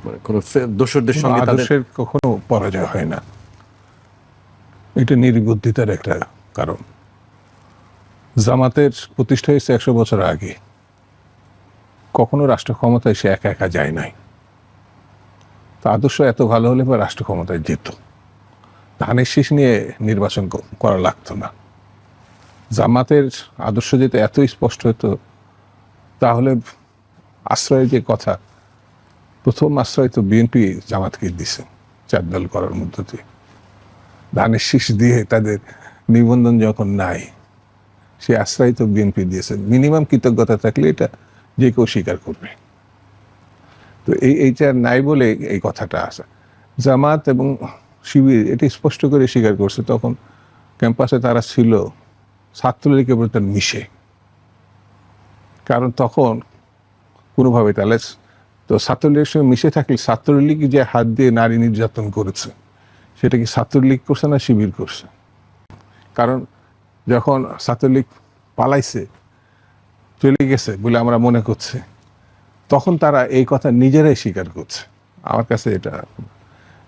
মানে কোনো দোসরদের সঙ্গে তাদের আদর্শের কখনো পরাজয় হয় না, এটা নির্বুদ্ধিতার একটা কারণ। জামাতের প্রতিষ্ঠা হয়েছে 100 বছর আগে, কখনো রাষ্ট্র ক্ষমতায় সে একা একা যায় নাই। তা আদর্শ এত ভালো হলে বা রাষ্ট্র ক্ষমতায় যেত, ধানের শীষ নিয়ে নির্বাচন করা লাগতো না। জামাতের আদর্শ যেতে এত স্পষ্ট হতো, তাহলে আশ্রয়ের যে কথা, প্রথম আশ্রয় তো বিএনপি জামাতকে দিছে 4 দল করার মধ্য দিয়ে। ধানের শীষ দিয়ে তাদের নিবন্ধন যখন নাই, সে আশ্রয় তো বিএনপি দিয়েছে। মিনিমাম কৃতজ্ঞতা থাকলে এটা যে কেউ স্বীকার করবে। তো এইটা নাই বলে এই কথাটা আসে। জামাত এবং শিবির এটা স্পষ্ট করে স্বীকার করছে, তখন ক্যাম্পাসে তারা ছিল ছাত্রলীগের প্রতি মিশে। কারণ তখন কোনোভাবে তাহলে তো ছাত্রলীগের সঙ্গে মিশে থাকলে ছাত্রলীগ যে হাত দিয়ে নারী নির্যাতন করেছে, সেটা কি ছাত্রলীগ করছে না শিবির করছে? কারণ যখন ছাত্রলীগ পালাইছে, চলে গেছে বলে আমরা মনে করছি, তখন তারা এই কথা নিজেরাই স্বীকার করছে। আমার কাছে এটা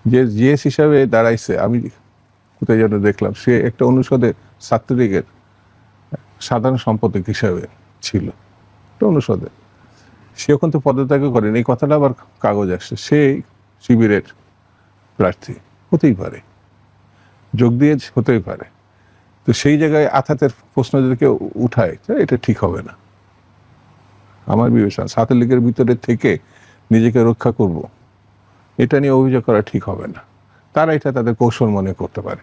যে জিএস হিসাবে দাঁড়াইছে, আমি কোথায় যেন দেখলাম, সে একটা অনুষদে ছাত্রলীগের সাধারণ সম্পাদক হিসাবে ছিল, একটা অনুষদে। সে এখন তো পদত্যাগ করেন, এই কথাটা আবার কাগজ আসছে, সে শিবিরের প্রার্থী হতেই পারে, যোগ দিয়ে হতেই পারে। তো সেই জায়গায় আথাতের প্রশ্ন যদি কেউ উঠায়, এটা ঠিক হবে না। আমার বিবেচনা ছাত্রলীগের ভিতরে থেকে নিজেকে রক্ষা করব, এটা নিয়ে অভিযোগ করা ঠিক হবে না। তারা এটা তাদের কৌশল মনে করতে পারে,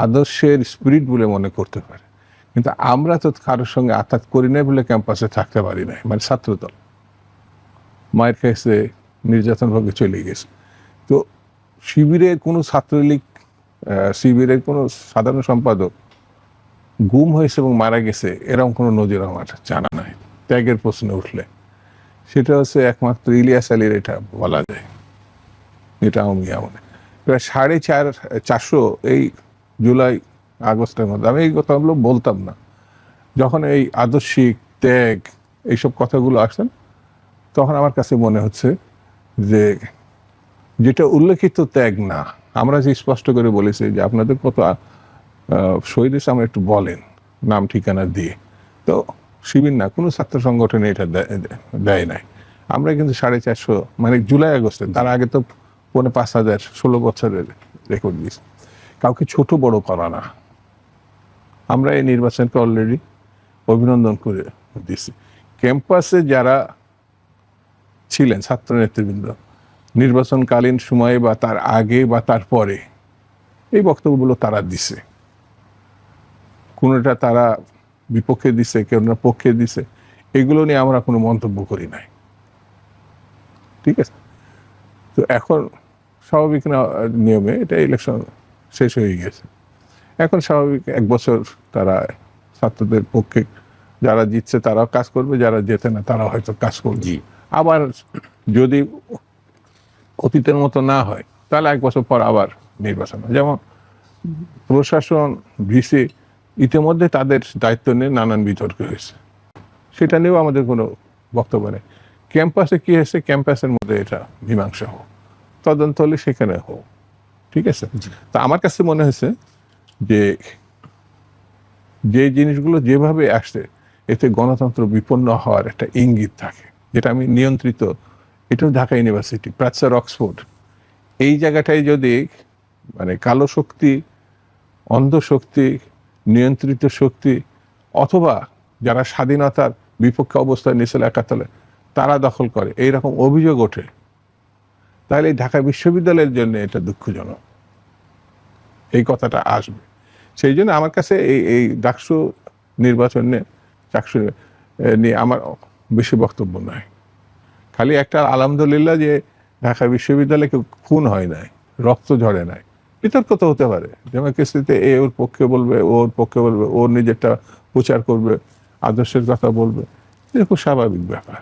আদর্শের স্পিরিট বলে মনে করতে পারে। কিন্তু আমরা তো কারোর সঙ্গে আঘাত করি না বলে ক্যাম্পাসে থাকতে পারি না। মানে ছাত্রদল মায়ের কাছে নির্যাতন ভাবে চলে গেছে। তো শিবিরের কোনো ছাত্রলীগ, শিবিরের কোনো সাধারণ সম্পাদক গুম হয়েছে এবং মারা গেছে, এরকম কোনো নজির আমার জানা নাই। ত্যাগের প্রশ্ন উঠলে সেটা হচ্ছে একমাত্র ইলিয়াস আলীর, এটা বলা যায়। এটা আমি মনে প্রায় 450 এই জুলাই আগস্টের মধ্যে, আমি এই কথাগুলো বলতাম না যখন এই আদর্শিক ত্যাগ এইসব কথাগুলো আসেন, তখন আমার কাছে মনে হচ্ছে যে যেটা উল্লেখিত ত্যাগ না, আমরা যে স্পষ্ট করে বলেছি যে আপনাদের কত শহীদ হয়েছে আমরা একটু বলেন নাম ঠিকানা দিয়ে, তো শিবির না কোনো ছাত্র সংগঠনে এটা দেয় নাই। আমরা কিন্তু 450, মানে জুলাই আগস্টে, তার আগে তো 5,000 16 বছরের রেকর্ড দিয়েছি। কাউকে ছোট বড় করা না। আমরা এই নির্বাচনকে অলরেডি অভিনন্দন করে দিয়েছি। ক্যাম্পাসে যারা ছিলেন ছাত্র নেতৃবৃন্দ, নির্বাচনকালীন সময়ে বা তার আগে বা তার পরে এই বক্তব্যগুলো তারা দিছে। কোনোটা তারা বিপক্ষে দিছে, কেউটা পক্ষে দিছে, এগুলো নিয়ে আমরা কোনো মন্তব্য করি নাই। ঠিক আছে? তো এখন স্বাভাবিক না নিয়মে এটা ইলেকশন শেষ হয়ে গেছে, এখন স্বাভাবিক 1 বছর তারা ছাত্রদের পক্ষে যারা জিতছে তারাও কাজ করবে, যারা জেতে না তারাও হয়তো কাজ করবে। আবার যদি অতীতের মতো না হয়, তাহলে 1 বছর পর আবার নির্বাচন। যেমন প্রশাসন, ভিসি ইতিমধ্যে তাদের দায়িত্ব নিয়ে নানান বিতর্ক হয়েছে, সেটা নিয়েও আমাদের কোনো বক্তব্য নেই। ক্যাম্পাসে কি হয়েছে, ক্যাম্পাসের মধ্যে এটা মীমাংসা হোক, তদন্ত হলে সেখানে হোক। ঠিক আছে? তা আমার কাছে মনে হয়েছে যে যে জিনিসগুলো যেভাবে আসছে, এতে গণতন্ত্র বিপন্ন হওয়ার একটা ইঙ্গিত থাকে, যেটা আমি নিয়ন্ত্রিত। এটাও ঢাকা ইউনিভার্সিটি, প্রাচ্যের অক্সফোর্ড, এই জায়গাটায় যদি মানে কালো শক্তি, অন্ধ শক্তি, নিয়ন্ত্রিত শক্তি, অথবা যারা স্বাধীনতার বিপক্ষে অবস্থায় নিয়েছিল 71, তারা দখল করে, এইরকম অভিযোগ ওঠে, তাহলে এই ঢাকা বিশ্ববিদ্যালয়ের জন্য এটা দুঃখজনক, এই কথাটা আসবে। সেই জন্য আমার কাছে এই ডাকসু নির্বাচনে চাকসু নিয়ে আমার বেশি বক্তব্য নয়। খালি একটা আলহামদুলিল্লাহ যে ঢাকা বিশ্ববিদ্যালয়ে কেউ খুন হয় নাই, রক্ত ঝরে নাই। বিতর্ক তো হতে পারে, ডেমোক্রেসিতে ওর পক্ষে বলবে, ওর পক্ষে বলবে, ওর নিজেরটা প্রচার করবে, আদর্শের কথা বলবে, এটা খুব স্বাভাবিক ব্যাপার।